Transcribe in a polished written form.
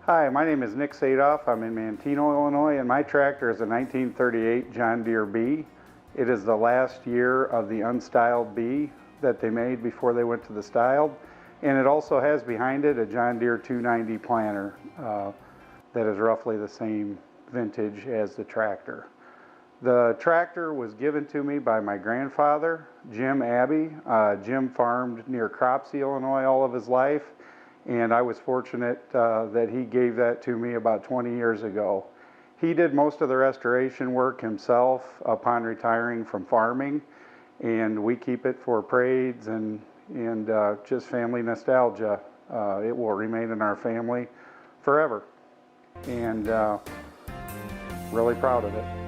Hi, my name is Nick Saathoff. I'm in Manteno, Illinois, and my tractor is a 1938 John Deere B. It is the last year of the unstyled B that they made before they went to the styled. And it also has behind it a John Deere 290 planter that is roughly the same vintage as the tractor. The tractor was given to me by my grandfather, Jim Abbey. Jim farmed near Cropsey, Illinois all of his life. And I was fortunate that he gave that to me about 20 years ago. He did most of the restoration work himself upon retiring from farming, and we keep it for parades and just family nostalgia. It will remain in our family forever, and really proud of it.